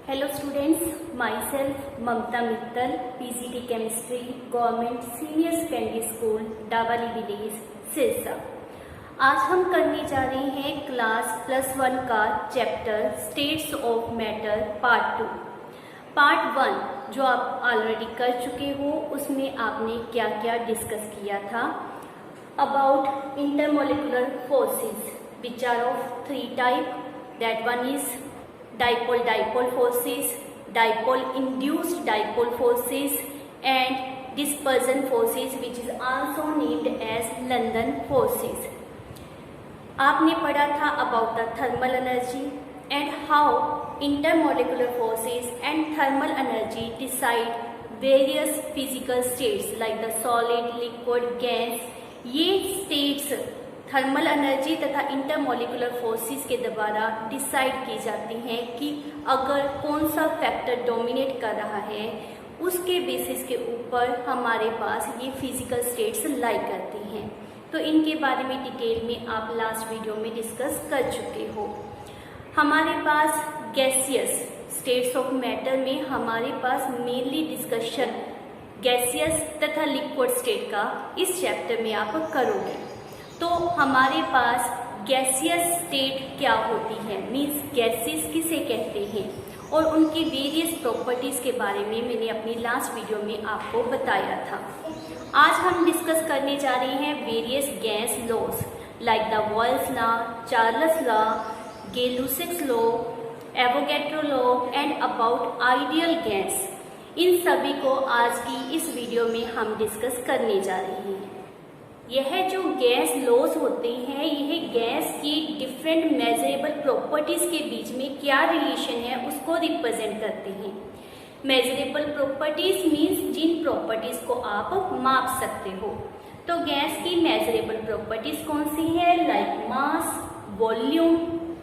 Hello students, myself Mamta Mittal, PCT Chemistry, Government Senior Secondary School, Dawali village, Sirsa. आज हम करने जा रहे हैं क्लास +1 का chapter states of matter part 2। Part 1 जो आप ऑलरेडी कर चुके हो, उसमें आपने क्या क्या डिस्कस किया था about intermolecular forces which are of 3 type. That one is dipole-dipole forces, dipole-induced dipole forces and dispersion forces which is also named as London forces। आपने पढ़ा था about the thermal energy and how intermolecular forces and thermal energy decide various physical states like the solid, liquid, gas। ये states thermal energy तथा intermolecular forces के द्वारा decide की जाती हैं कि अगर कौन सा फैक्टर डोमिनेट कर रहा है, उसके बेसिस के ऊपर हमारे पास ये फिजिकल स्टेट्स लाई करती हैं। तो इनके बारे में डिटेल में आप लास्ट वीडियो में डिस्कस कर चुके हो। हमारे पास गैसियस स्टेट्स ऑफ मैटर में हमारे पास मेनली डिस्कशन गैसियस तथा लिक्विड स्टेट का इस चैप्टर में आप करोगे। तो हमारे पास गैसियस स्टेट क्या होती है, मीन्स गैसेस किसे कहते हैं, और उनकी वेरियस प्रॉपर्टीज के बारे में मैंने अपनी लास्ट वीडियो में आपको बताया था। आज हम डिस्कस करने जा रहे हैं various gas laws like the Boyle's law, Charles law, Gay-Lussac's law, Avogadro law and about ideal gas. इन सभी को आज की इस वीडियो में हम डिस्कस करने जा रहे हैं। यह जो गैस लॉज होते हैं, यह गैस की डिफरेंट मेजरेबल प्रॉपर्टीज के बीच में क्या रिलेशन है उसको रिप्रेजेंट करते हैं। मेजरेबल प्रॉपर्टीज मीन्स जिन प्रॉपर्टीज को आप माप सकते हो। तो गैस की मेजरेबल प्रॉपर्टीज कौन सी है, like mass, volume,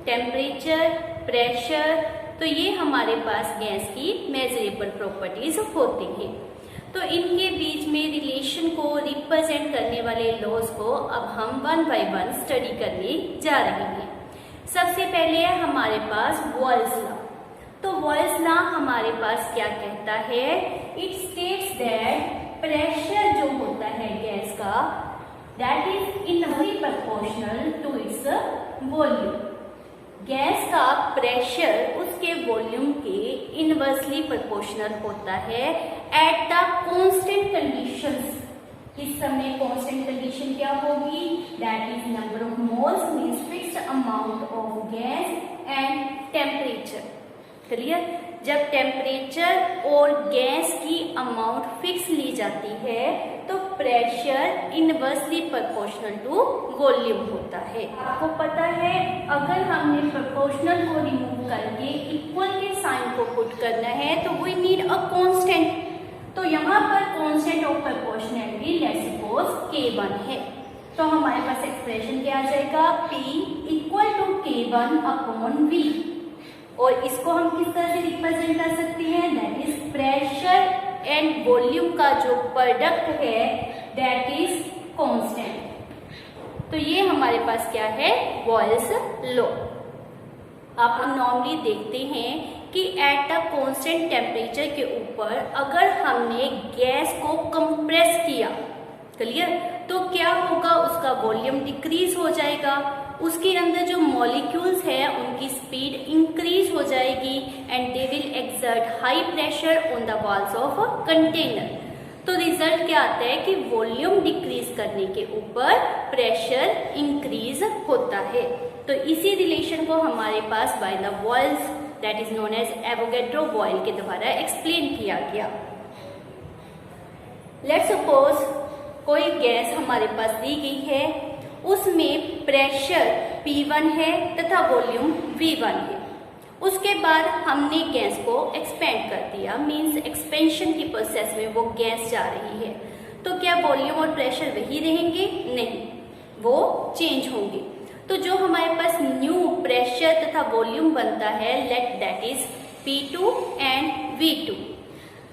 temperature, pressure. तो ये हमारे पास गैस की मेजरेबल प्रॉपर्टीज होती हैं। तो इनके बीच में रिलेशन को रिप्रेजेंट करने वाले लॉज को अब हम 1 बाय 1 स्टडी करने जा रहे हैं। सबसे पहले है हमारे पास बॉयल्स लॉ। तो बॉयल्स लॉ हमारे पास क्या कहता है, इट स्टेट्स दैट प्रेशर जो होता है गैस का, that is inversely proportional to its volume. Gas का प्रेशर उसके वॉल्यूम के इनवर्सली प्रोपोर्शनल होता है एट द कांस्टेंट कंडीशंस। इस समय कांस्टेंट कंडीशन क्या होगी, that is number of moles means fixed amount of gas and temperature. Clear. जब टेम्परेचर और गैस की अमाउंट फिक्स ली जाती है तो pressure inversely proportional to volume होता है। आपको पता है अगर हमने प्रोपोर्शनल को रिमूव करके इक्वल के साइन को पुट करना है तो वी नीड अ कांस्टेंट। तो यहाँ पर constant of proportionality let's suppose K1 है। तो हमारे पास एक्सप्रेशन क्या आ जाएगा, P equal to K1 upon V। और इसको हम किस तरह से रिप्रेजेंट कर सकते हैं, that is pressure and volume का जो प्रोडक्ट है दैट इज कांस्टेंट। तो ये हमारे पास क्या है, बॉयल्स लॉ। आप नॉर्मली देखते हैं कि एट अ कांस्टेंट टेम्परेचर के ऊपर अगर हमने गैस को कंप्रेस किया, क्लियर, तो क्या होगा, उसका वॉल्यूम डिक्रीज हो जाएगा, उसके अंदर जो मॉलिक्यूल्स है उनकी स्पीड इंक्रीज हो जाएगी and they will exert high pressure on the walls of container. तो रिजल्ट क्या आता है कि वॉल्यूम डिक्रीज करने के ऊपर प्रेशर इंक्रीज होता है। तो इसी रिलेशन को हमारे पास by the Boyle's that is known as Avogadro Boyle के द्वारा एक्सप्लेन किया गया। लेट्स सपोज कोई गैस हमारे पास दी गई है, उसमें प्रेशर P1 है तथा वॉल्यूम V1 है। उसके बाद हमने गैस को एक्सपेंड कर दिया, मींस एक्सपेंशन की प्रोसेस में वो गैस जा रही है। तो क्या वॉल्यूम और प्रेशर वही रहेंगे, नहीं, वो चेंज होंगे। तो जो हमारे पास न्यू प्रेशर तथा वॉल्यूम बनता है, let that is P2 and V2।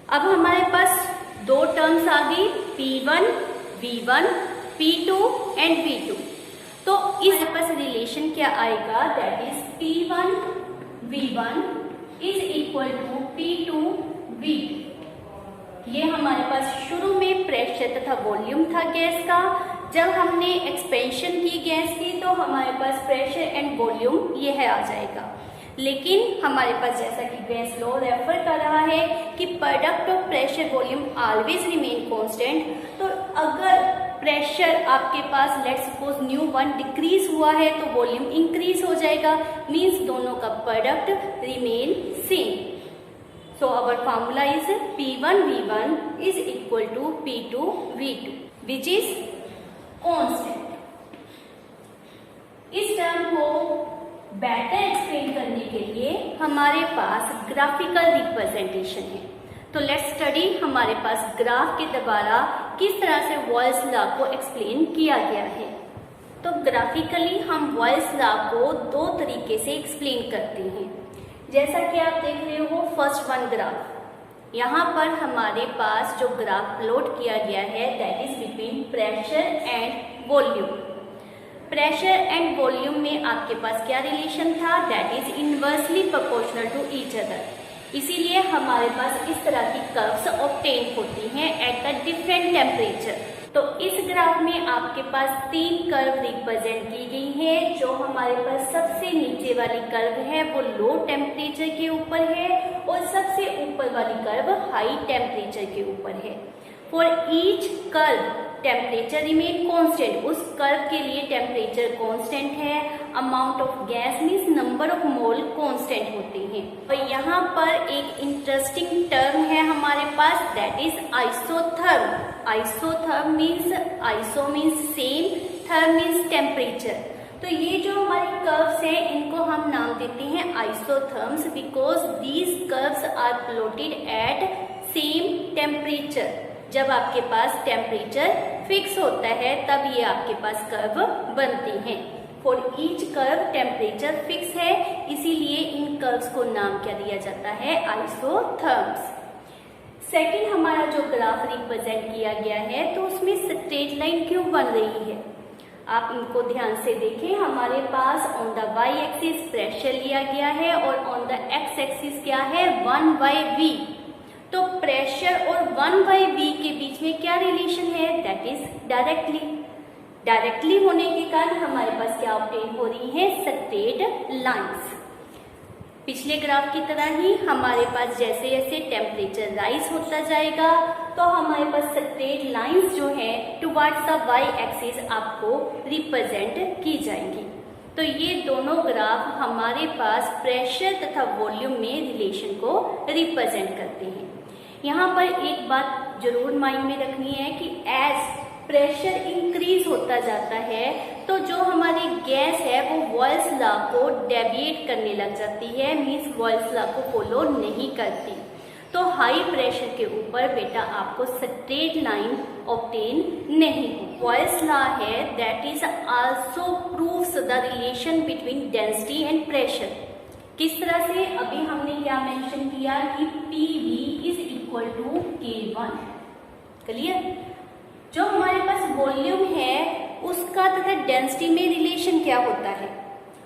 अब हमारे पास दो टर्म्स आ गई, P1 V1, P2 and V2। तो इस पास रिलेशन क्या आएगा, that is P1 V1 is equal to P2V। ये हमारे पास शुरू में प्रेशर तथा वॉल्यूम था गैस का। जब हमने एक्सपेंशन की गैस की तो हमारे पास प्रेशर एंड वॉल्यूम यह आ जाएगा। लेकिन हमारे पास जैसा कि गैस लॉ रेफर कर रहा है कि product of pressure volume always remain constant, तो अगर प्रेशर आपके पास let's suppose new one decrease हुआ है तो वॉल्यूम इंक्रीज हो जाएगा, मींस दोनों का product remain same. So our formula is P1V1 is equal to P2V2 which is constant। इस टर्म को बेटर एक्सप्लेन करने के लिए हमारे पास ग्राफिकल रिप्रेजेंटेशन है। तो लेट्स स्टडी हमारे पास ग्राफ के द्वारा किस तरह से वॉल्स लॉ को एक्सप्लेन किया गया है। तो ग्राफिकली हम वॉल्स लॉ को दो तरीके से एक्सप्लेन करते हैं। जैसा कि आप देख रहे हो फर्स्ट वन ग्राफ, यहाँ पर हमारे पास जो ग्राफ प्लॉट किया गया है that is between pressure and volume. Pressure and volume में आपके पास क्या रिलेशन था, that is inversely proportional to each other. इसीलिए हमारे पास इस तरह की कर्व्स ऑब्टेन होती हैं एट द डिफरेंट टेम्परेचर। तो इस ग्राफ में आपके पास तीन कर्व रिप्रेजेंट की गई है। जो हमारे पास सबसे नीचे वाली कर्व है वो लो टेम्परेचर के ऊपर है और सबसे ऊपर वाली कर्व हाई टेम्परेचर के ऊपर है। For each curve temperature remain constant, उस कर्व के लिए टेम्परेचर कांस्टेंट है। Amount of gas means number of mole constant होते हैं। और यहाँ पर एक इंटरेस्टिंग टर्म है हमारे पास that is isotherm. Isotherm means iso means same, therm means temperature. तो ये जो हमारे कर्व्स हैं इनको हम नाम देते हैं isotherms because these curves are plotted at same temperature. जब आपके पास टेम्परेचर फिक्स होता है तब ये आपके पास कर्व बनते हैं। For each curve temperature fix है, इसीलिए इन कर्व्स को नाम क्या दिया जाता है, आइसोथर्म्स। सेकंड हमारा जो ग्राफ रिप्रेजेंट किया गया है तो उसमें स्ट्रेट लाइन क्यों बन रही है, आप इनको ध्यान से देखें। हमारे पास on the Y axis pressure लिया गया है और ऑन द एक्स एक्सिस क्या है, 1/V। तो प्रेशर और 1/V के बीच में क्या रिलेशन है, दैट इज डायरेक्टली होने के कारण हमारे पास क्या ऑब्टेन हो रही है, स्ट्रेट लाइंस। पिछले ग्राफ की तरह ही हमारे पास जैसे जैसे टेम्परेचर राइज होता जाएगा तो हमारे पास स्ट्रेट लाइंस जो है टुवर्ड्स द वाई एक्सिस आपको रिप्रेजेंट की जाएंगी। तो ये दोनों ग्राफ हमारे पास प्रेशर तथा वॉल्यूम में रिलेशन को रिप्रेजेंट करते हैं। यहाँ पर एक बात जरूर माइंड में रखनी है कि एज प्रेशर इंक्रीज होता जाता है तो जो हमारी गैस है वो वॉल्स लॉ को डेविएट करने लग जाती है, मीन्स वॉल्स लॉ को फॉलो नहीं करती। तो हाई प्रेशर के ऊपर बेटा आपको स्ट्रेट लाइन ऑब्टेन नहीं हो। वॉल्स लॉ है that is also proves the relation between density and pressure. किस तरह से, अभी हमने क्या मेंशन किया कि PV is equal to K1। Clear. जो हमारे पास वॉल्यूम है उसका तथा डेंसिटी में रिलेशन क्या होता है,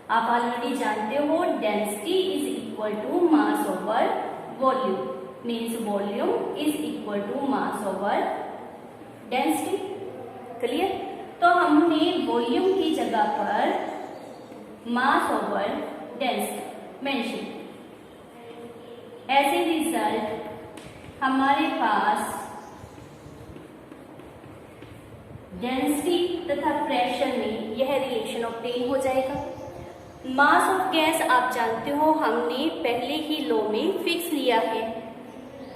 आप ऑलरेडी जानते हो, density is equal to mass over volume, means volume is equal to mass over density. Clear. तो हमने वॉल्यूम की जगह पर mass over density mention. As a result हमारे पास डेंसिटी तथा प्रेशर में यह रिलेशन ऑब्टेन हो जाएगा। मास ऑफ गैस आप जानते हो हमने पहले ही लॉ में फिक्स लिया है,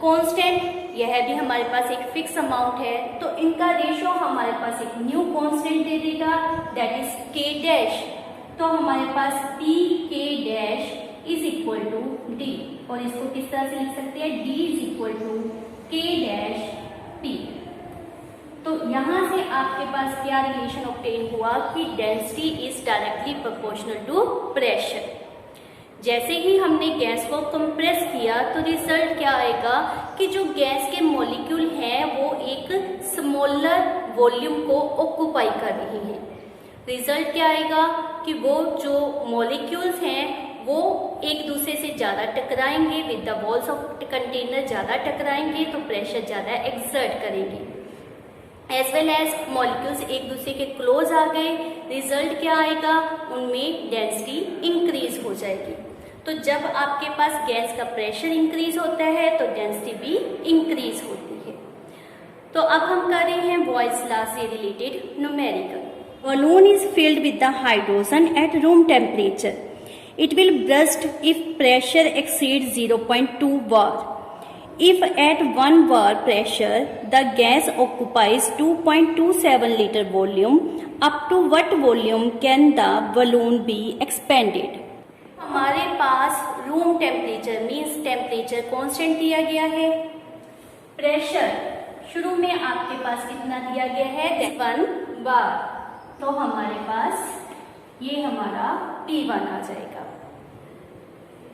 कांस्टेंट यह भी हमारे पास एक फिक्स अमाउंट है, तो इनका रेशो हमारे पास एक न्यू कांस्टेंट दे देगा दैट इज K डैश। तो हमारे पास Pk dash is equal to D, और इसको किस तरह से लिख सकते हैं, D is equal to K dash P। तो यहाँ से आपके पास क्या रिलेशन ऑब्टेन हुआ कि density is directly proportional to pressure. जैसे ही हमने गैस को कंप्रेस किया तो रिजल्ट क्या आएगा कि जो गैस के मॉलिक्यूल हैं वो एक स्मॉलर वॉल्यूम को ऑक्यूपाई कर रही हैं। रिजल्ट क्या आएगा कि वो जो मॉलिक्यूल्स हैं वो एक दूसरे से ज़्यादा टकराएंगे, with the walls of container ज़्यादा टकराएंगे तो प्रेशर ज़्यादा एक्सर्ट करेंगे। एज वेल एज मॉलिक्यूल्स एक दूसरे के क्लोज आ गए, रिजल्ट क्या आएगा, उनमें डेंसिटी इंक्रीज हो जाएगी। तो जब आपके पास गैस का प्रेशर इंक्रीज होता है तो डेंसिटी भी इंक्रीज होती है। तो अब हम कर रहे हैं बॉयल्स लॉ से related numerical. Balloon is filled with the hydrogen at room temperature. It will burst if pressure exceeds 0.2 bar. If at 1 bar pressure, the gas occupies 2.27 liter volume, up to what volume can the balloon be expanded? हमारे पास room temperature means temperature constant दिया गया है। Pressure शुरू में आपके पास कितना दिया गया है, 1 बार। तो हमारे पास ये हमारा T1 आ जाएगा।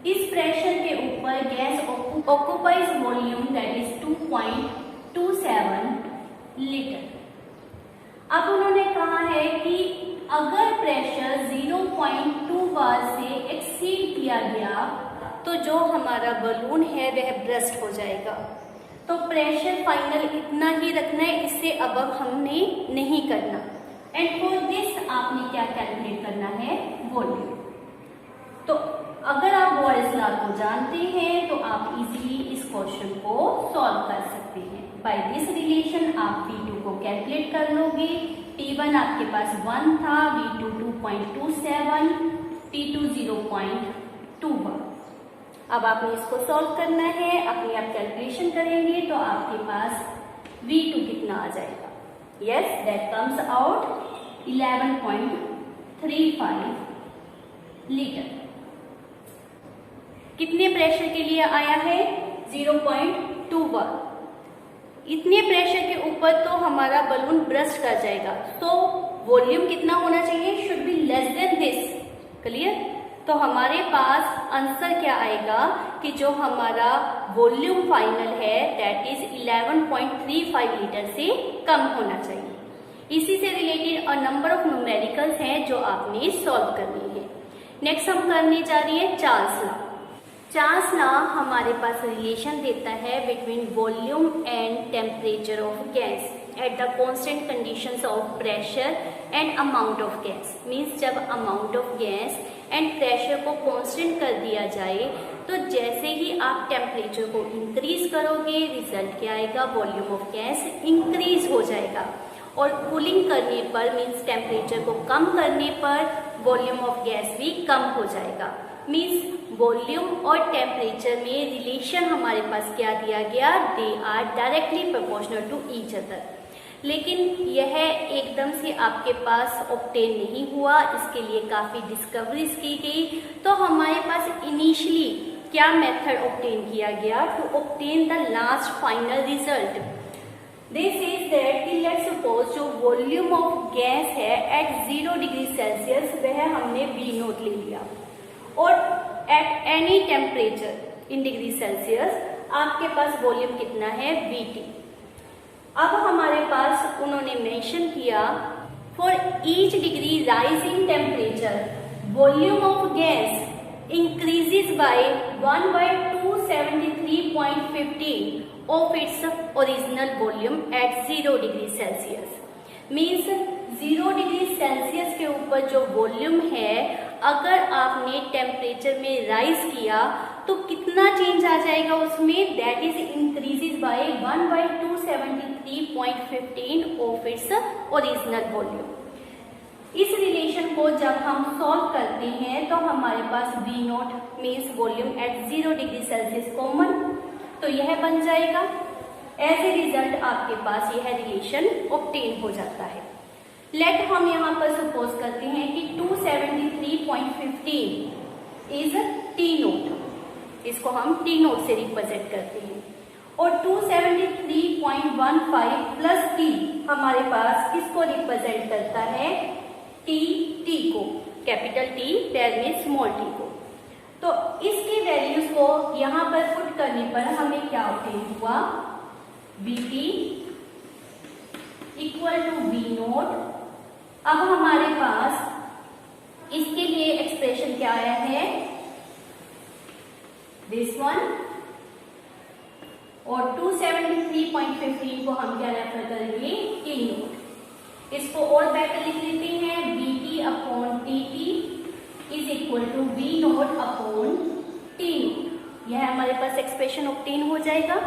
इस प्रेशर के ऊपर gas occupies volume that is 2.27 litre. अब उन्होंने कहा है कि अगर प्रेशर 0.2 बार से एक्सीड किया गया तो जो हमारा बलून है वह ब्रस्ट हो जाएगा। तो प्रेशर फाइनल इतना ही रखना है, इससे अब हमने नहीं करना। एंड फॉर दिस आपने क्या कैलकुलेट करना है, वॉल्यूम। तो अगर आप बॉयल्स लॉ को जानते हैं तो आप इजीली इस क्वेश्चन को सॉल्व कर सकते हैं। बाय दिस रिलेशन आप V2 को कैलकुलेट कर लोगे। T1 आपके पास 1 था, V2 2.27, T2 0.2 बार। अब आपने इसको सॉल्व करना है, अपने आप कैलकुलेशन करेंगे तो आपके पास V2 कितना आ जाएगा। Yes, that comes out 11.35 litre. कितने प्रेशर के लिए आया है, 0.2 बार। इतने प्रेशर के ऊपर तो हमारा बलून ब्रस्ट कर जाएगा। तो वॉल्यूम कितना होना चाहिए, should be less than this. Clear? तो हमारे पास आंसर क्या आएगा कि जो हमारा वॉल्यूम फाइनल है दैट इज 11.35 लीटर से कम होना चाहिए। इसी से रिलेटेड और नंबर ऑफ न्यूमेरिकल्स हैं जो आपने सॉल्व करनी है। नेक्स्ट हम करने जा रही है चार्ल्स लॉ। चार्ल्स लॉ हमारे पास रिलेशन देता है between volume and temperature of gas at the constant conditions of pressure and amount of gas. Means जब amount of gas and pressure को कांस्टेंट कर दिया जाए तो जैसे ही आप टेम्परेचर को इंक्रीज करोगे रिजल्ट क्या आएगा, वॉल्यूम ऑफ गैस इंक्रीज हो जाएगा। और कूलिंग करने पर मीन्स टेम्परेचर को कम करने पर वॉल्यूम ऑफ गैस भी कम हो जाएगा। मीन्स वॉल्यूम और टेम्परेचर में रिलेशन हमारे पास क्या दिया गया, they are directly proportional to each other. लेकिन यह एकदम से आपके पास ऑब्टेन नहीं हुआ, इसके लिए काफ़ी डिस्कवरीज की गई। तो हमारे पास इनिशियली क्या मेथड ऑब्टेन किया गया to obtain the last final result. This is that कि लेट्स सपोज जो वॉल्यूम ऑफ गैस है एट 0 डिग्री सेल्सियस वह हमने V नोट ले लिया और at any temperature in degree Celsius आपके पास वॉल्यूम कितना है, VT। अब हमारे पास उन्होंने मेंशन किया for each degree rise in temperature volume of gas increases by 1/273.15 of its original volume at 0 degree Celsius. Means 0 degree Celsius के ऊपर जो वॉल्यूम है अगर आपने टेम्परेचर में राइज किया तो कितना चेंज आ जाएगा उसमें, that is increases by 1/273.15 of its original volume. इस रिलेशन को जब हम सॉल्व करते हैं तो हमारे पास V not means volume at 0 degree Celsius common, तो यह बन जाएगा। एज ए रिजल्ट आपके पास यह रिलेशन ऑब्टेन हो जाता है। लेट हम यहाँ पर सपोज करते हैं कि 273.15 इज T नोट, इसको हम T नोट से रिप्रेजेंट करते हैं और 273.15 प्लस T हमारे पास किसको रिप्रेजेंट करता है, T को, कैपिटल T पैर में स्मॉल t को। तो इसके वैल्यूज को यहाँ पर पुट करने पर हमें क्या ऑब्टेन हुआ, VT equal to V naught अब हमारे पास इसके लिए एक्सप्रेशन क्या आया है, दिस वन, और 273.15 को हम क्या रेफर करेंगे, टी नोट। इसको और बेटर लिख लेते हैं, BT upon TT is equal to V naught upon T naught. यह हमारे पास एक्सप्रेशन ऑब्टेन हो जाएगा।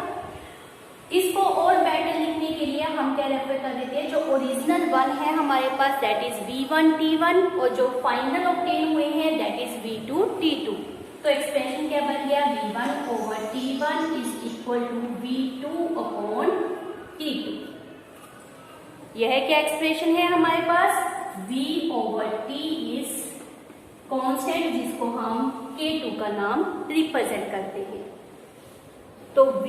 इसको और बेटर लिखने के लिए हम क्या रेफर कर देते हैं, जो ओरिजिनल वन है हमारे पास दैट इज V1 T1 और जो फाइनल ऑब्टेन हुए हैं दैट इज V2 T2। तो एक्सप्रेशन क्या बन गया, V1 over T1 is equal to V2 upon T2। यह क्या एक्सप्रेशन है हमारे पास, V over T is constant जिसको हम K2 का नाम रिप्रेजेंट करते हैं। तो V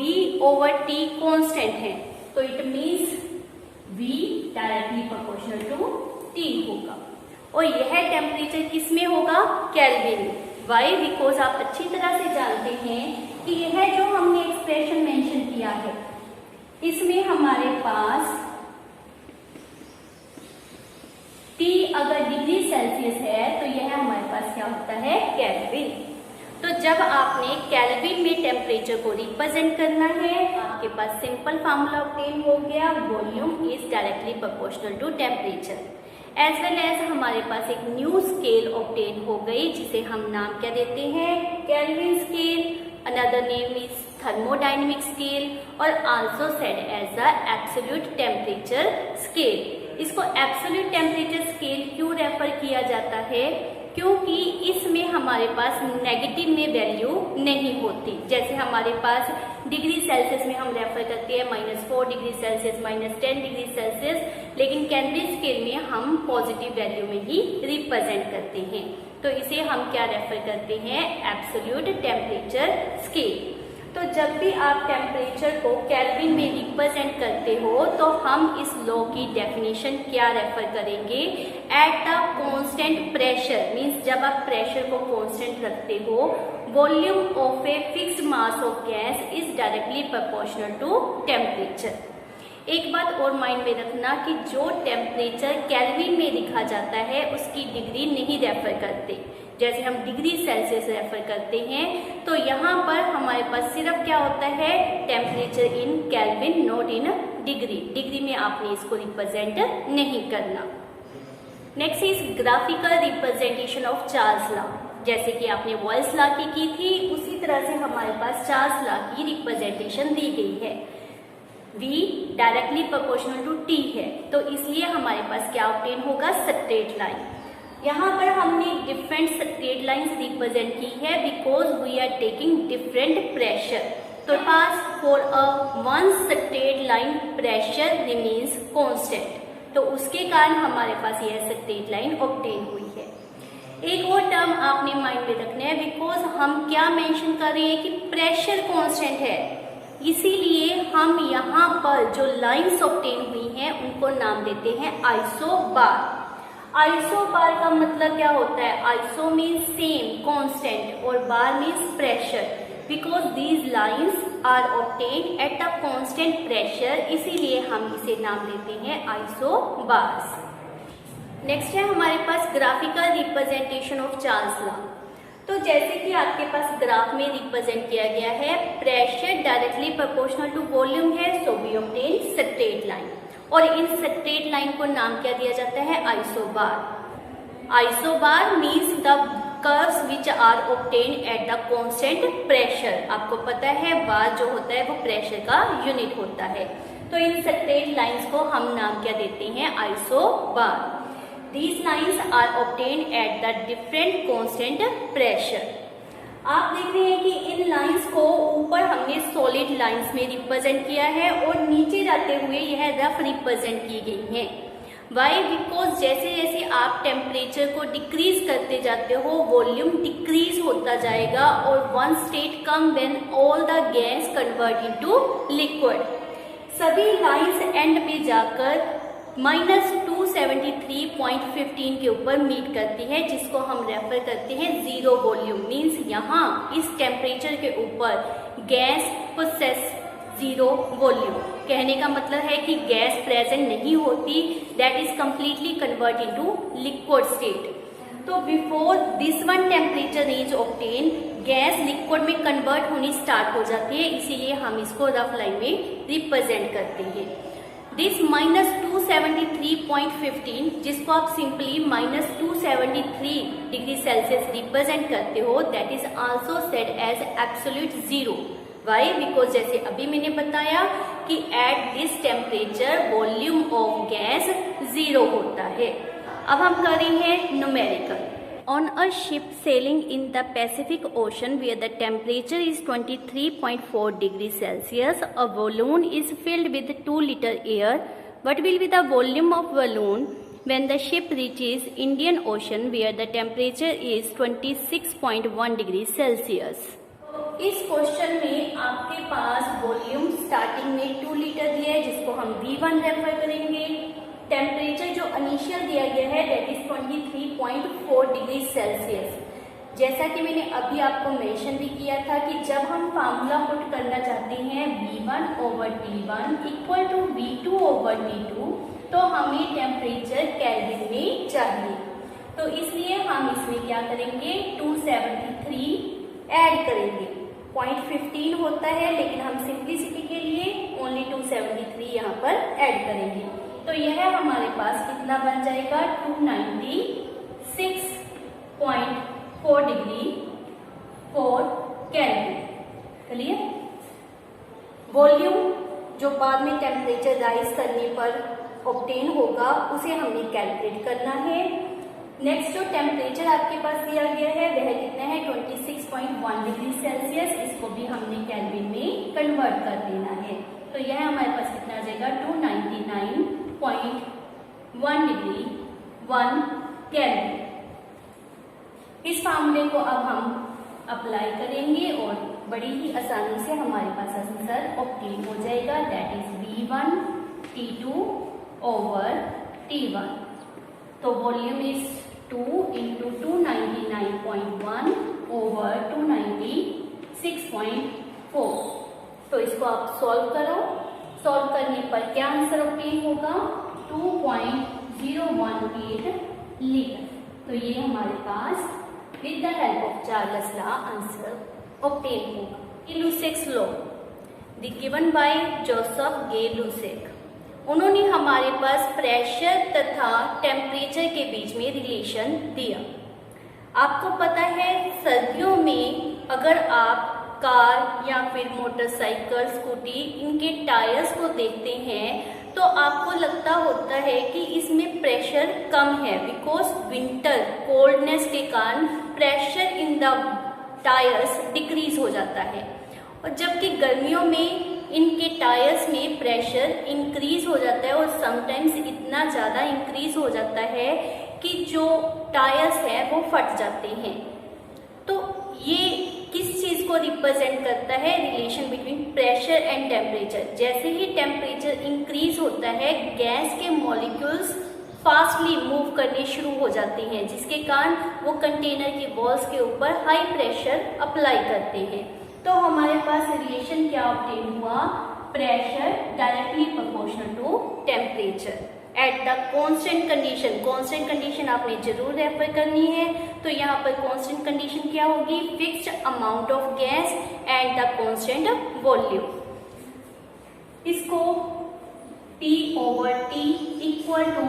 ओवर T कांस्टेंट है, तो it means V directly proportional to T होगा। और यह टेम्परेचर किस में होगा, केल्विन। वाई, बिकॉज आप अच्छी तरह से जानते हैं कि यह जो हमने एक्सप्रेशन मेंशन किया है इसमें हमारे पास T अगर डिग्री सेल्सियस है तो यह हमारे पास क्या होता है, केल्विन। तो जब आपने केल्विन में टेम्परेचर को रिप्रेजेंट करना है, आपके पास सिंपल फार्मूला ऑब्टेन हो गया, volume is directly proportional to temperature. As well as हमारे पास एक न्यू स्केल ऑब्टेन हो गई जिसे हम नाम क्या देते हैं, Kelvin scale. Another name is thermodynamic scale और also said as the absolute temperature scale. इसको एब्सोल्यूट टेम्परेचर स्केल क्यों रेफर किया जाता है, क्योंकि इसमें हमारे पास नेगेटिव में वैल्यू नहीं होती। जैसे हमारे पास डिग्री सेल्सियस में हम रेफर करते हैं -4 डिग्री सेल्सियस, -10 डिग्री सेल्सियस, लेकिन केल्विन स्केल में हम पॉजिटिव वैल्यू में ही रिप्रेजेंट करते हैं। तो इसे हम क्या रेफर करते हैं, एब्सोल्यूट टेम्परेचर स्केल। तो जब भी आप टेम्परेचर को केल्विन में रिप्रेजेंट करते हो तो हम इस लॉ की डेफिनेशन क्या रेफर करेंगे, at the constant pressure, means जब आप प्रेशर को कांस्टेंट रखते हो, volume of a fixed mass of gas is directly proportional to temperature. एक बात और माइंड में रखना कि जो टेम्परेचर केल्विन में लिखा जाता है उसकी डिग्री नहीं रेफर करते। जैसे हम डिग्री सेल्सियस रेफर करते हैं तो यहाँ पर हमारे पास सिर्फ क्या होता है, temperature in kelvin, not in degree. Degree में आपने इसको रिप्रेजेंट नहीं करना। Next is graphical representation of Charles law. जैसे कि आपने वॉल्स लॉ की थी, उसी तरह से हमारे पास चार्ल्स लॉ की रिप्रेजेंटेशन दी गई है। V directly proportional to T है, तो इसलिए हमारे पास क्या ऑब्टेन होगा, स्ट्रेट लाइन। यहाँ पर हमने डिफरेंट स्ट्रेट लाइंस रिप्रेजेंट की है because we are taking different pressure. तो पास for a one straight line pressure remains constant, तो उसके कारण हमारे पास यह स्ट्रेट लाइन ऑब्टेन हुई है। एक और टर्म आपने माइंड में रखना है, बिकॉज हम क्या मेंशन कर रहे हैं कि प्रेशर कांस्टेंट है, इसीलिए हम यहाँ पर जो लाइंस ऑब्टेन हुई हैं उनको नाम देते हैं आइसोबार। आइसोबार का मतलब क्या होता है, आइसो मीन्स सेम कांस्टेंट और bar means pressure, because these lines are obtained at a constant pressure, इसीलिए हम इसे नाम देते हैं आइसोबार्स। नेक्स्ट है हमारे पास graphical representation of Charles law. तो जैसे कि आपके पास ग्राफ में रिप्रेजेंट किया गया है, pressure directly proportional to volume है, so we obtain straight line, और इन स्ट्रेट लाइन को नाम क्या दिया जाता है, isobar. Isobar means the curves which are obtain at the constant pressure. आपको पता है बार जो होता है वो प्रेशर का यूनिट होता है, तो इन स्ट्रेट लाइंस को हम नाम क्या देते हैं, isobar. These lines are obtained at the different constant pressure। आप देख रहे हैं कि इन लाइंस को ऊपर हमने सॉलिड लाइंस में रिप्रेजेंट किया है और नीचे जाते हुए यह रफ रिप्रेजेंट की गई हैं। वाई, बिकॉज जैसे जैसे आप टेम्परेचर को डिक्रीज करते जाते हो वॉल्यूम डिक्रीज होता जाएगा और one state come when all the gas convert into liquid. सभी लाइंस एंड में जाकर -273.15 के ऊपर मीट करती है, जिसको हम रेफर करते हैं जीरो वॉल्यूम। मीन्स यहाँ इस टेम्परेचर के ऊपर गैस पोसेस जीरो वॉल्यूम। कहने का मतलब है कि गैस प्रेजेंट नहीं होती, that is completely convert into liquid state. तो before this one temperature range obtain, gas liquid में कन्वर्ट होनी स्टार्ट हो जाती है, इसीलिए हम इसको रफ लाइन में रिप्रेजेंट करते हैं। दिस -273.15, जिसको आप सिंपली -273 डिग्री सेल्सियस रिप्रेजेंट करते हो, that is also said as absolute zero. Why? Because जैसे अभी मैंने बताया कि at this temperature volume of gas zero होता है। अब हम करेंगे numerical. On a ship sailing in the Pacific Ocean where the temperature is 23.4 degrees Celsius, a balloon is filled with 2 liter air. What will be the volume of balloon when the ship reaches Indian Ocean where the temperature is 26.1 degrees Celsius? इस question में आपके पास volume starting में 2 litre दिया है, जिसको हम V1 refer करेंगे। टेम्परेचर जो इनिशियल दिया गया है दैट इज 23.4 डिग्री सेल्सियस। जैसा कि मैंने अभी आपको मेंशन भी किया था कि जब हम फार्मूला पुट करना चाहते हैं V1/T1 इक्वल टू V2/T2, तो हमें टेम्परेचर केल्विन में चाहिए। तो इसलिए हम इसमें क्या करेंगे, 273 ऐड करेंगे। 0.15 होता है, लेकिन हम सिंप्लिसिटी के लिए ओनली 273 यहाँ पर ऐड करेंगे। तो यह हमारे पास कितना बन जाएगा, 296.4 डिग्री 4 केल्विन। क्लियर? वॉल्यूम जो बाद में टेम्परेचर राइज करने पर ऑब्टेन होगा उसे हमने कैलकुलेट करना है। नेक्स्ट जो टेम्परेचर आपके पास दिया गया है वह कितना है, 26.1 डिग्री सेल्सियस। इसको भी हमने केल्विन में कन्वर्ट कर देना है। तो यह हमारे पास कितना आ जाएगा, 299.1 डिग्री 1 केल्विन। इस फार्मूले को अब हम अप्लाई करेंगे और बड़ी ही आसानी से हमारे पास आंसर ऑब्टेन हो जाएगा, दैट इज V1T2/T1। तो वॉल्यूम इज 2 × 299.1 / 296.4। तो इसको आप सॉल्व करो। सॉल्व करने पर क्या आंसर ऑब्टेन होगा, 2.018 लीटर। तो ये हमारे पास with the help of Charles law answer obtain होगा। Lussac's law given by Joseph Gay Lussac, उन्होंने हमारे पास प्रेशर तथा टेम्परेचर के बीच में रिलेशन दिया। आपको पता है सर्दियों में अगर आप कार या फिर मोटरसाइकिल, स्कूटी, इनके टायर्स को देखते हैं तो आपको लगता होता है कि इसमें प्रेशर कम है, बिकॉज विंटर कोल्डनेस के कारण pressure in the tyres decrease हो जाता है। और जबकि गर्मियों में इनके टायर्स में प्रेशर इंक्रीज हो जाता है और समटाइम्स इतना ज़्यादा इंक्रीज हो जाता है कि जो टायर्स है वो फट जाते हैं। तो ये किस चीज़ को रिप्रेजेंट करता है, relation between pressure and temperature. जैसे ही टेम्परेचर इंक्रीज होता है गैस के मॉलिक्यूल्स फास्टली मूव करने शुरू हो जाते हैं, जिसके कारण वो कंटेनर की वॉल्स के ऊपर हाई प्रेशर अप्लाई करते हैं। तो हमारे पास रिलेशन क्या ऑब्टेन हुआ, pressure directly proportional to temperature at the constant condition. Constant condition आपने जरूर रेफर करनी है। तो यहाँ पर कांस्टेंट कंडीशन क्या होगी, fixed amount of gas at the constant volume. इसको T/T इक्वल टू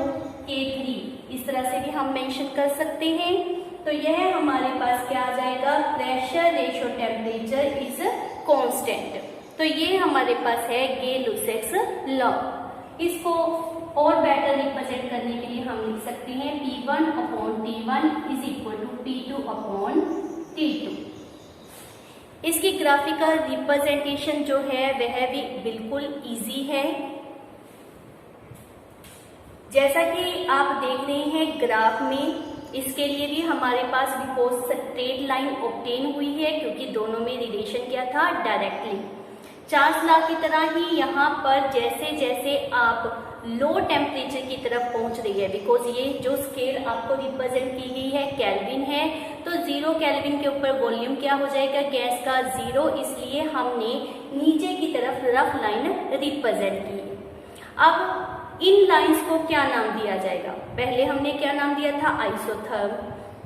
K3 इस तरह से भी हम मेंशन कर सकते हैं। तो यह हमारे पास क्या आ जाएगा, pressure ratio temperature is constant. तो ये हमारे पास है गे लुसेक्स लॉ। इसको और बेटर रिप्रेजेंट करने के लिए हम लिख सकते हैं P1/T1 is equal to P2/T2। इसकी ग्राफिकल रिप्रेजेंटेशन जो है वह भी बिल्कुल इजी है। जैसा कि आप देख रहे हैं ग्राफ में, इसके लिए भी हमारे पास बिकॉज स्ट्रेट लाइन ऑब्टेन हुई है क्योंकि दोनों में रिलेशन क्या था, डायरेक्टली। चार्ल्स लॉ की तरह ही यहाँ पर जैसे जैसे आप लो टेम्परेचर की तरफ पहुंच रही है, बिकॉज ये जो स्केल आपको रिप्रेजेंट की गई है केल्विन है, तो 0 केल्विन के ऊपर वॉल्यूम क्या हो जाएगा गैस का 0, इसलिए हमने नीचे की तरफ रफ लाइन रिप्रेजेंट की है। अब इन लाइंस को क्या नाम दिया जाएगा? पहले हमने क्या नाम दिया था? आइसोथर्म।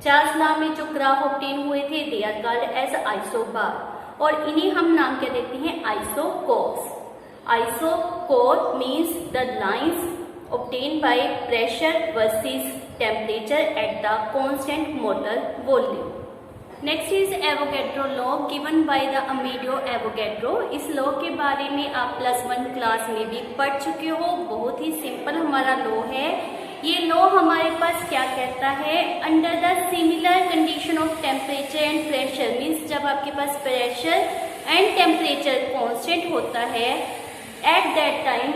चार्ल्स लॉ में जो ग्राफ ऑब्टेन हुए थे they are called as isobar, और इन्हें हम नाम क्या देते हैं? Isochores. Isochore means the lines obtained by pressure versus temperature at the constant molar volume. Next is Avogadro law given by the Amedeo Avogadro. इस लॉ के बारे में आप +1 क्लास में भी पढ़ चुके हो। बहुत ही सिंपल हमारा लॉ है। ये लॉ हमारे पास क्या कहता है? Under the similar condition of temperature and pressure, means जब आपके पास प्रेशर एंड टेम्परेचर कांस्टेंट होता है, at that time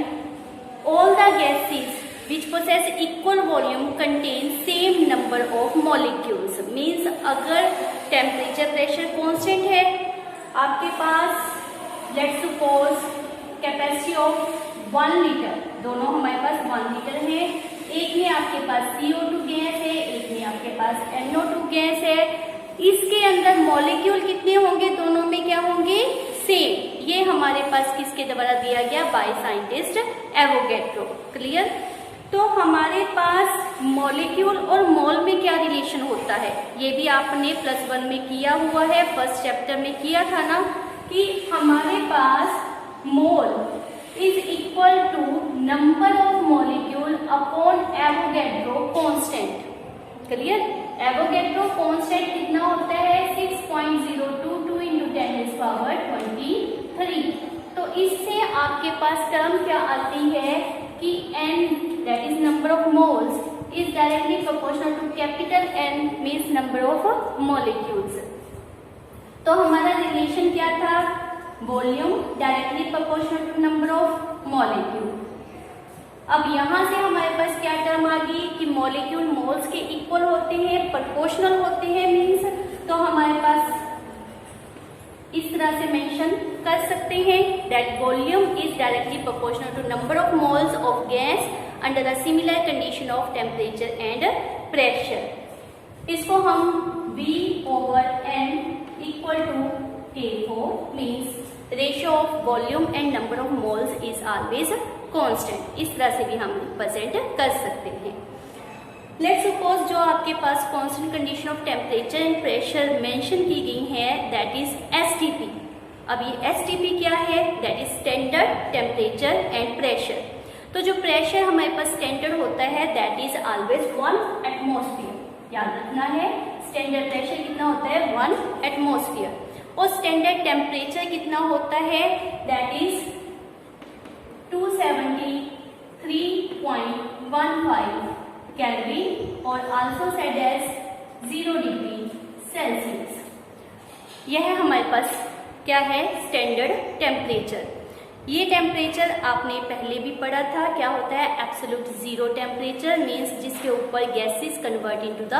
all the gases which possess equal volume contain same number of molecules, means अगर temperature pressure constant है, आपके पास let's suppose capacity of 1 litre, दोनों हमारे पास 1 litre है, एक में आपके पास CO2 गैस है, एक में आपके पास NO2 गैस है, इसके अंदर मॉलिक्यूल कितने होंगे? दोनों में क्या होंगे? सेम। ये हमारे पास किसके द्वारा दिया गया? By scientist Avogadro. क्लियर? तो हमारे पास मॉलिक्यूल और मोल में क्या रिलेशन होता है, ये भी आपने +1 में किया हुआ है, फर्स्ट चैप्टर में किया था ना, कि हमारे पास mole is equal to number of molecule upon Avogadro constant. Clear? Avogadro constant कितना होता है? 6.022 इंटू 10⁻23। तो इससे आपके पास टर्म क्या आती है कि n that is number of moles is directly proportional to capital N means number of molecules. तो हमारा रिलेशन क्या था? Volume directly proportional to number of molecule. अब यहां से हमारे पास क्या टर्म आ गई कि मॉलिक्यूल मोल्स के इक्वल होते हैं, प्रोपोर्शनल होते हैं, मीन्स तो हमारे पास इस तरह से मेंशन कर सकते हैं that volume is directly proportional to number of moles of gas under the similar condition of temperature and pressure. इसको हम V/N equal to K4 means ratio of volume and number of moles is always constant, इस तरह से भी हम represent कर सकते हैं। लेट्स सपोज जो आपके पास constant condition of temperature and pressure mention की गई है दैट इज STP। अब ये STP क्या है? That is standard temperature and pressure. तो जो प्रेशर हमारे पास स्टैंडर्ड होता है दैट इज ऑलवेज 1 एटमॉस्फेयर। याद रखना है स्टैंडर्ड प्रेशर कितना होता है? 1 एटमॉस्फेयर। और स्टैंडर्ड टेम्परेचर कितना होता है? दैट इज 273.15 केल्विन और also said as 0 degree Celsius. यह हमारे पास क्या है? Standard temperature. ये टेम्परेचर आपने पहले भी पढ़ा था, क्या होता है? एब्सोल्यूट जीरो टेम्परेचर मीन्स जिसके ऊपर gases convert into the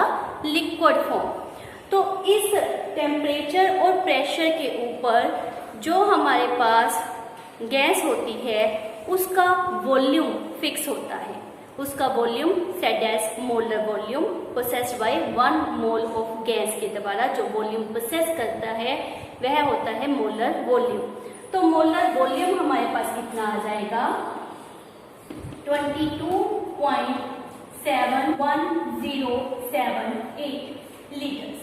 liquid form. तो इस टेम्परेचर और प्रेशर के ऊपर जो हमारे पास गैस होती है उसका वॉल्यूम फिक्स होता है। उसका volume said as molar volume possessed by 1 mole of gas के द्वारा जो वॉल्यूम पोसेस करता है वह होता है मोलर वॉल्यूम। तो मोलर वॉल्यूम हमारे पास कितना आ जाएगा? 22.71078 लीटर्स।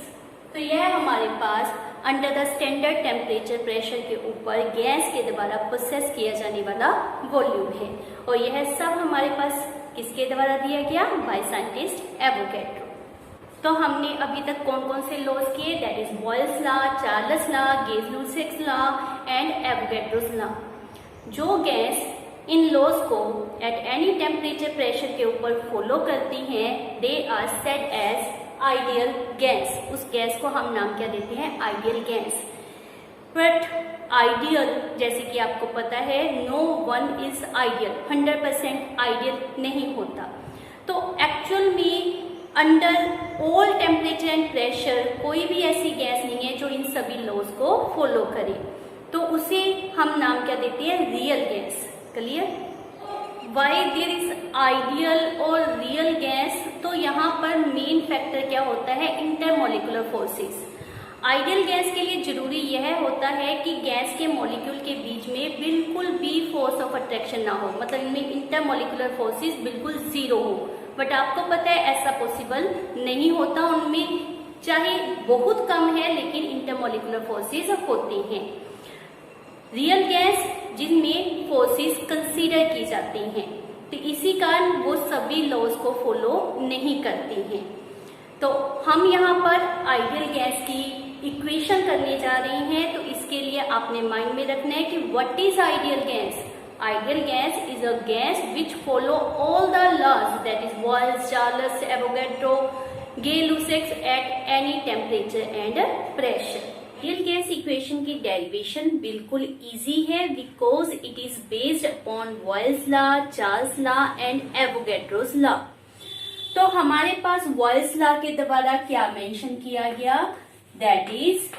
तो यह हमारे पास under the standard temperature pressure के ऊपर गैस के द्वारा प्रोसेस किया जाने वाला वॉल्यूम है। और यह सब हमारे पास किसके द्वारा दिया गया? By scientist Avogadro. तो हमने अभी तक कौन कौन से लॉज किए? That is Boyle's law, Charles law, Gay Lussac law and Avogadro's law. जो गैस इन लॉज को एट एनी टेम्परेचर प्रेशर के ऊपर फॉलो करती हैं they are said as ideal gas. उस गैस को हम नाम क्या देते हैं? Ideal gas. बट आइडियल जैसे कि आपको पता है no one is ideal, 100% ideal नहीं होता। तो एक्चुअल में under all temperature and pressure कोई भी ऐसी गैस नहीं है जो इन सभी लॉज को फॉलो करे, तो उसे हम नाम क्या देते हैं? Real gas. Clear? Why there is ideal और रियल गैस, तो यहाँ पर मेन फैक्टर क्या होता है, इंटरमोलिकुलर फोर्सेस। आइडियल गैस के लिए जरूरी यह होता है कि गैस के मॉलिक्यूल के बीच में बिल्कुल भी फोर्स ऑफ अट्रैक्शन ना हो, मतलब इनमें इंटरमोलिकुलर फोर्सेस बिल्कुल जीरो हो। बट आपको पता है ऐसा पॉसिबल नहीं होता, उनमें चाहे बहुत कम है लेकिन इंटरमोलिकुलर फोर्सेस होते हैं। रियल गैस जिनमें फोर्सेस कंसीडर की जाती हैं, तो इसी कारण वो सभी लॉज को फॉलो नहीं करती हैं। तो हम यहाँ पर आइडियल गैस की इक्वेशन करने जा रहे हैं, तो इसके लिए आपने माइंड में रखना है कि what is ideal gas. Ideal gas is a gas which follow all the laws, that is Boyle's, Charles, Avogadro, Gay Lussac at any temperature and pressure. Ideal gas equation की डेरिवेशन बिल्कुल इजी है because it is based upon Boyle's law, Charles law and Avogadro's law. तो हमारे पास Boyle's law के द्वारा क्या mention किया गया, that is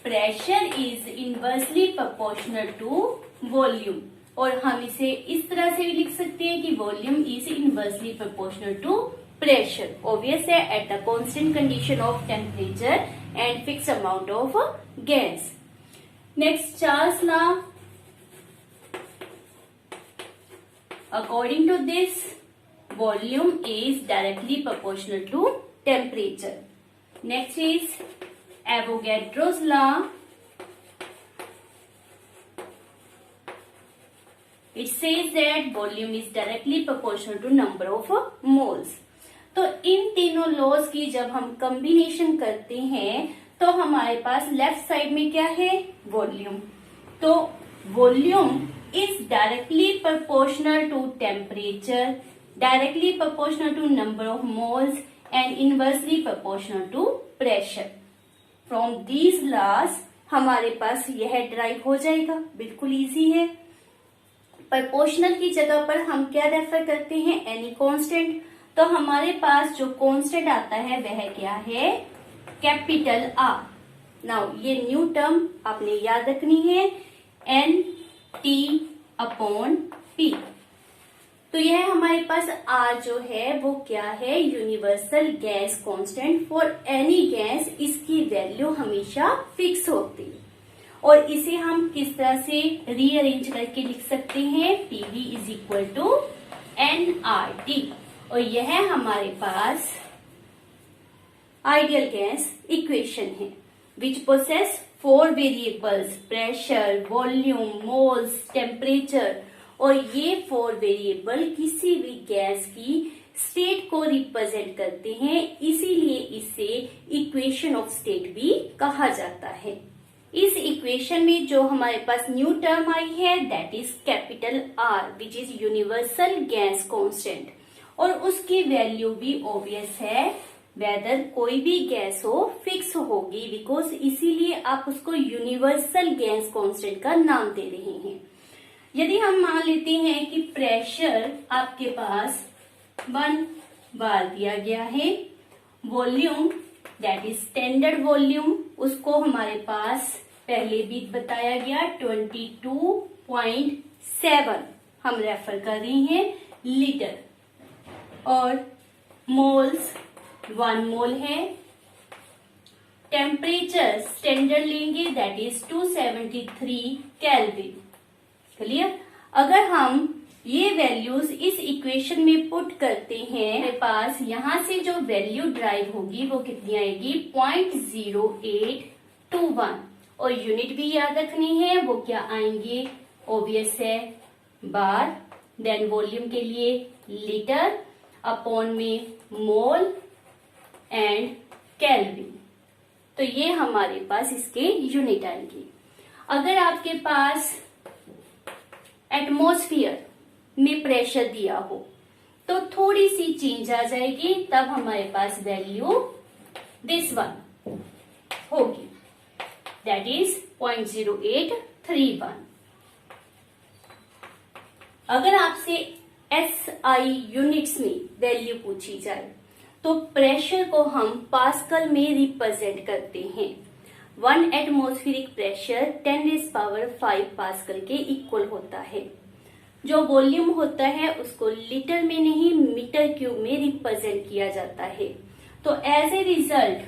pressure is inversely proportional to volume, और हम इसे इस तरह से भी लिख सकते हैं कि volume is inversely proportional to pressure. Obvious है, at the constant condition of temperature and fix amount of gas. Next Charles law, according to this volume is directly proportional to temperature. Next is Avogadro's law. It says that volume is directly proportional to number of moles. तो इन तीनों laws की जब हम combination करते हैं तो हमारे पास left side में क्या है, वॉल्यूम। तो volume is directly proportional to temperature, directly proportional to number of moles and inversely proportional to pressure. From these laws हमारे पास यह ड्राइव हो जाएगा, बिल्कुल इजी है। प्रोपोर्शनल की जगह पर हम क्या रेफर करते हैं, एनी कांस्टेंट। तो हमारे पास जो कांस्टेंट आता है वह क्या है, कैपिटल आर। नाउ ये न्यू टर्म आपने याद रखनी है, एन टी अपॉन पी। तो यह हमारे पास R जो है वो क्या है, universal gas constant for any gas. इसकी वैल्यू हमेशा फिक्स होती है, और इसे हम किस तरह से रीअरेंज करके लिख सकते हैं, PV is equal to nRT। और यह हमारे पास आइडियल गैस इक्वेशन है which possess 4 variables, pressure, volume, moles, temperature. और ये 4 वेरिएबल किसी भी गैस की स्टेट को रिप्रेजेंट करते हैं, इसीलिए इसे इक्वेशन ऑफ स्टेट भी कहा जाता है। इस इक्वेशन में जो हमारे पास न्यू टर्म आई है that is capital R which is universal gas constant, और उसकी वैल्यू भी ऑब्वियस है, वेदर कोई भी गैस हो फिक्स होगी, बिकॉज इसीलिए आप उसको यूनिवर्सल गैस कांस्टेंट का नाम दे रहे हैं। यदि हम मान लेते हैं कि प्रेशर आपके पास 1 बार दिया गया है, volume that is standard volume, उसको हमारे पास पहले भी बताया गया 22.7 हम रेफर कर रहे हैं लीटर, और मोल्स 1 मोल है। टेम्परेचर स्टैंडर्ड लेंगे दैट इज 273 केल्विन। क्लियर। अगर हम ये वैल्यूज इस इक्वेशन में पुट करते हैं, मेरे पास यहां से जो वैल्यू ड्राइव होगी वो कितनी आएगी, 0.0821, और यूनिट भी याद रखनी है, वो क्या आएंगे, ऑब्वियस है बार, देन वॉल्यूम के लिए लीटर, अपॉन में मोल एंड केल्विन। तो ये हमारे पास इसके यूनिट आएंगे। अगर आपके पास एटमॉस्फेयर में प्रेशर दिया हो तो थोड़ी सी चेंज आ जाएगी, तब हमारे पास वैल्यू दिस वन होगी, दैट इज 0.0831। अगर आपसे SI यूनिट्स में वैल्यू पूछी जाए तो प्रेशर को हम पास्कल में रिप्रेजेंट करते हैं। 1 एटमॉस्फेरिक प्रेशर 10⁵ पास्कल के इक्वल होता है। जो वॉल्यूम होता है उसको लीटर में नहीं मीटर क्यूब में रिप्रेजेंट किया जाता है। तो एज ए रिजल्ट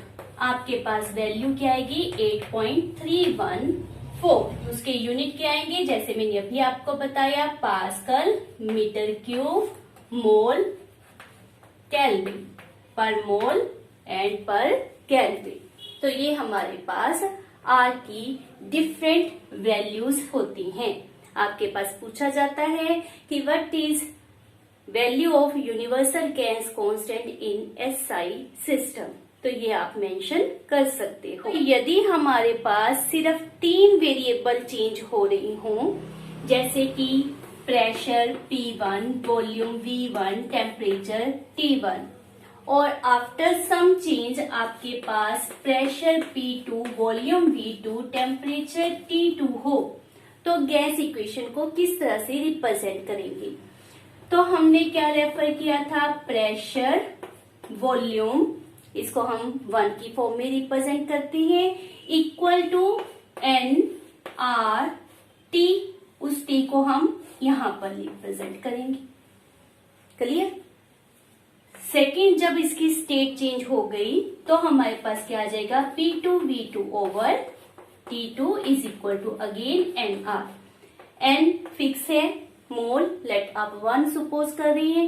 आपके पास वैल्यू क्या आएगी 8.314। उसके यूनिट क्या आएंगे, जैसे मैंने अभी आपको बताया, पास्कल, मीटर क्यूब, मोल, केल्विन, पर मोल एंड पर केल्विन। तो ये हमारे पास आर की डिफरेंट वैल्यूज होती हैं। आपके पास पूछा जाता है कि what is value of universal gas constant in SI system, तो ये आप मेंशन कर सकते हो। यदि हमारे पास सिर्फ 3 वेरिएबल चेंज हो रही हों, जैसे कि pressure P1, volume V1, temperature T1, और आफ्टर सम चेंज आपके पास pressure P2, volume V2, temperature T2 हो, तो गैस इक्वेशन को किस तरह से रिप्रेजेंट करेंगे। तो हमने क्या रेफर किया था, प्रेशर, वॉल्यूम, इसको हम 1 की फॉर्म में रिप्रेजेंट करते हैं, equal to N R T, उस T को हम यहां पर रिप्रेजेंट करेंगे। क्लियर। सेकेंड, जब इसकी स्टेट चेंज हो गई तो हमारे पास क्या आ जाएगा, P2 V2 over T2 is equal to again NR। N fix है, मोल लेट आप 1 सपोज कर रही है,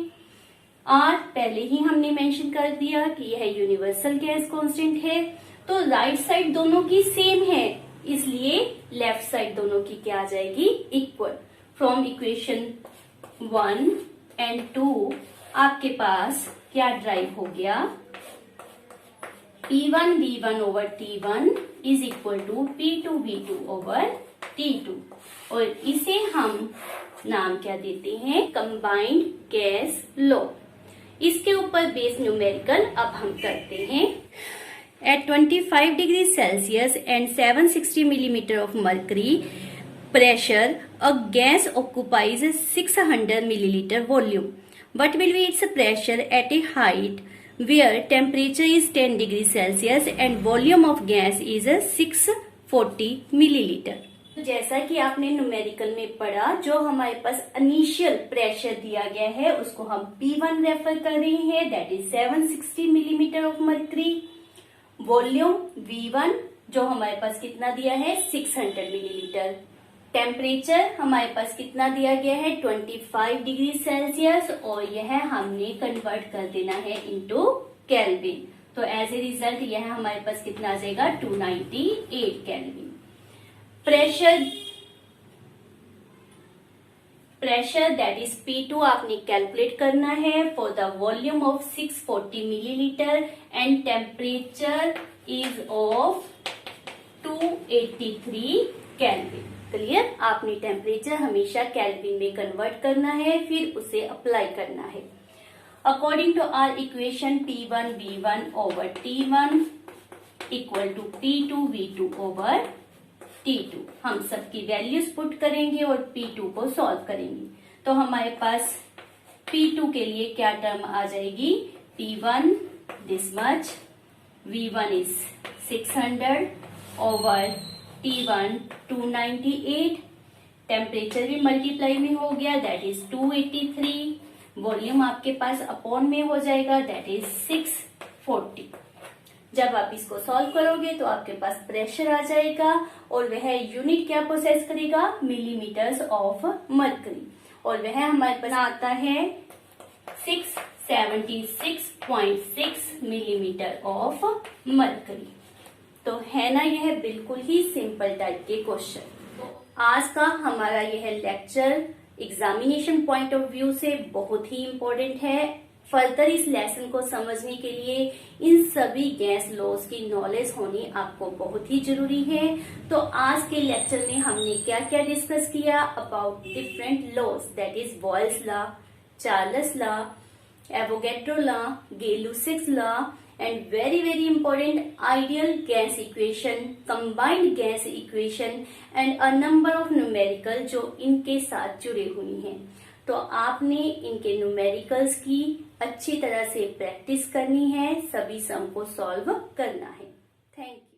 R पहले ही हमने मेंशन कर दिया कि यह यूनिवर्सल गैस कांस्टेंट है। तो राइट साइड दोनों की सेम है, इसलिए लेफ्ट साइड दोनों की क्या आ जाएगी, इक्वल। फ्रॉम इक्वेशन 1 एंड 2 आपके पास क्या ड्राइव हो गया, P1 V1 over T1 is equal to P2 V2 over T2, और इसे हम नाम क्या देते हैं, कंबाइंड गैस लॉ। इसके ऊपर बेस न्यूमेरिकल अब हम करते हैं। At 25 degree Celsius and 760 millimetre of mercury pressure a gas occupies 600 millilitre volume. What will be its pressure at a height where temperature is 10 degree Celsius and volume of gas is 640 milliliter। जैसा कि आपने numerical में पढ़ा, जो हमारे पास initial pressure दिया गया है उसको हम P1 रेफर कर रहे हैं, that is 760 millimetre of mercury. Volume V1 जो हमारे पास कितना दिया है, 600 मिलीलीटर। टेम्परेचर हमारे पास कितना दिया गया है, 25 डिग्री सेल्सियस, और यह हमने कन्वर्ट कर देना है इनटू केल्विन। तो एज ए रिजल्ट यह हमारे पास कितना आ जाएगा, 298 kelvin. Pressure that is P2 आपने कैलकुलेट करना है for the volume of 640 millilitre and temperature is of 283 Kelvin. Clear. आपने टेम्परेचर हमेशा केल्विन में कन्वर्ट करना है, फिर उसे अप्लाई करना है। According to our equation P1 V1 over T1 equal to P2 V2 over T2, हम सबकी वैल्यूज पुट करेंगे और P2 को सॉल्व करेंगे। तो हमारे पास P2 के लिए क्या टर्म आ जाएगी, P1 this much, V1 is 600 over T1 298, temperature भी मल्टीप्लाई में हो गया, दैट इज 283, वॉल्यूम आपके पास अपॉन में हो जाएगा, दैट इज 640। जब आप इसको सॉल्व करोगे तो आपके पास प्रेशर आ जाएगा और वह यूनिट क्या प्रोसेस करेगा, मिलीमीटर्स ऑफ मर्करी, और वह हमारे पास आता है 676.6 मिलीमीटर ऑफ मर्करी। तो है ना, यह बिल्कुल ही सिंपल टाइप के क्वेश्चन। तो आज का हमारा यह lecture examination point of view से बहुत ही इम्पोर्टेंट है। फर्दर इस लेसन को समझने के लिए इन सभी गैस लॉज की नॉलेज होनी आपको बहुत ही जरूरी है। तो आज के लेक्चर में हमने क्या क्या डिस्कस किया about different laws, that is Boyle's law, Charles law, Avogadro law, Gay Lussac's law, and very very important ideal gas equation, combined gas equation and a number of numerical जो इनके साथ जुड़े हुई हैं। तो आपने इनके न्यूमेरिकल्स की अच्छी तरह से प्रैक्टिस करनी है, सभी सम को सॉल्व करना है। Thank you.